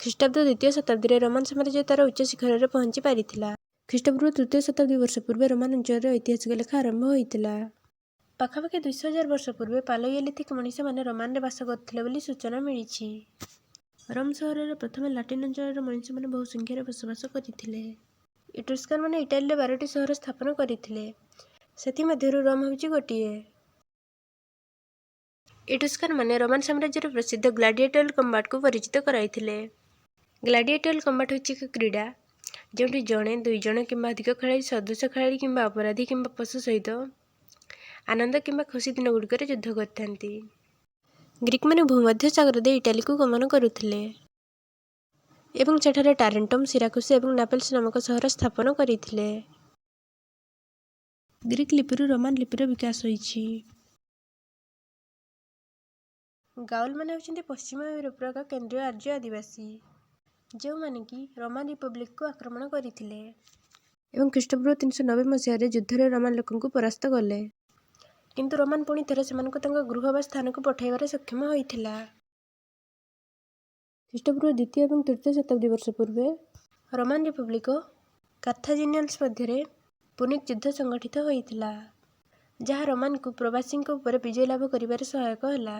ଖ୍ରୀଷ୍ଟାବ୍ଦ ଦ୍ୱିତୀୟ ଶତାବ୍ଦୀରେ ରୋମାନ ସାମ୍ରାଜ୍ୟ ତାର ଉଚ୍ଚ ଶିଖରରେ ପହଞ୍ଚି ପାରିଥିଲା। ଖ୍ରୀଷ୍ଟପୂର୍ବ ତୃତୀୟ ଶତାବ୍ଦୀ ବର୍ଷ ପୂର୍ବେ ରୋମାନ ଅଞ୍ଚଳରେ ଐତିହାସିକ ଲେଖା ଆରମ୍ଭ ହୋଇଥିଲା। ପାଖାପାଖି 2,000 ବର୍ଷ ପୂର୍ବେ ପାଲେଓଲିଥିକ ମଣିଷମାନେ ରୋମାନରେ ବାସ କରୁଥିଲେ ବୋଲି ସୂଚନା ମିଳିଛି। ରୋମ ସହରରେ ପ୍ରଥମେ ଲାଟିନ ଅଞ୍ଚଳର ମଣିଷମାନେ ବହୁ ସଂଖ୍ୟାରେ ବସବାସ କରିଥିଲେ। ଇଟ୍ରୁସ୍କାନମାନେ ଇଟାଲୀରେ 12ଟି ସହର ସ୍ଥାପନ କରିଥିଲେ। ସେଥିମଧ୍ୟରୁ ରୋମ ହେଉଛି ଗୋଟିଏ। ଇଟ୍ରୁସ୍କାନମାନେ ରୋମାନ ସାମ୍ରାଜ୍ୟର ପ୍ରସିଦ୍ଧ ଗ୍ଲାଡ଼ିଏଟର କମ୍ବାଟକୁ ପରିଚିତ କରାଇଥିଲେ। ଗ୍ଲାଡ଼ିଏଟର କମ୍ବାଟ ହେଉଛି ଏକ କ୍ରୀଡ଼ା ଯେଉଁଠି ଜଣେ, 2 ଜଣ କିମ୍ବା ଅଧିକ ଖେଳାଳି ସଦୃଶ ଖେଳାଳି କିମ୍ବା ଅପରାଧୀ କିମ୍ବା ପଶୁ ସହିତ ଆନନ୍ଦ କିମ୍ବା ଖୁସି ଦିନଗୁଡ଼ିକରେ ଯୁଦ୍ଧ କରିଥାନ୍ତି। ଗ୍ରୀକମାନେ ଭୂମଧ୍ୟ ସାଗର ଦେଇ ଇଟାଲୀକୁ ଗମନ କରୁଥିଲେ ଏବଂ ସେଠାରେ ଟାରେଣ୍ଟମ, ସିରାକୁସ ଏବଂ ନାପେଲ୍ସ ନାମକ ସହର ସ୍ଥାପନ କରିଥିଲେ। ଗ୍ରୀକ ଲିପିରୁ ରୋମାନ ଲିପିର ବିକାଶ ହୋଇଛି। ଗାଉଲମାନେ ହେଉଛନ୍ତି ପଶ୍ଚିମ ୟୁରୋପର ଏକ କେନ୍ଦ୍ରୀୟ ଆର୍ଯ୍ୟ ଆଦିବାସୀ ଯେଉଁମାନେ କି ରୋମାନ ରିପବ୍ଲିକକୁ ଆକ୍ରମଣ କରିଥିଲେ ଏବଂ ଖ୍ରୀଷ୍ଟପୂର୍ବ 390 ମସିହାରେ ଯୁଦ୍ଧରେ ରୋମାନ ଲୋକଙ୍କୁ ପରାସ୍ତ କଲେ। କିନ୍ତୁ ରୋମାନ ପୁଣି ଥରେ ସେମାନଙ୍କୁ ତାଙ୍କ ଗୃହ ବା ସ୍ଥାନକୁ ପଠାଇବାରେ ସକ୍ଷମ ହୋଇଥିଲା। ଖ୍ରୀଷ୍ଟପୂର୍ବ ଦ୍ୱିତୀୟ ଏବଂ ତୃତୀୟ ଶତାବ୍ଦୀ ବର୍ଷ ପୂର୍ବେ ରୋମାନ ରିପବ୍ଲିକ ଓ କାର୍ଥାଜିନିଆନ୍ସ ମଧ୍ୟରେ ପୁନିକ ଯୁଦ୍ଧ ସଂଗଠିତ ହୋଇଥିଲା ଯାହା ରୋମାନକୁ ପ୍ରବାସୀଙ୍କ ଉପରେ ବିଜୟ ଲାଭ କରିବାରେ ସହାୟକ ହେଲା।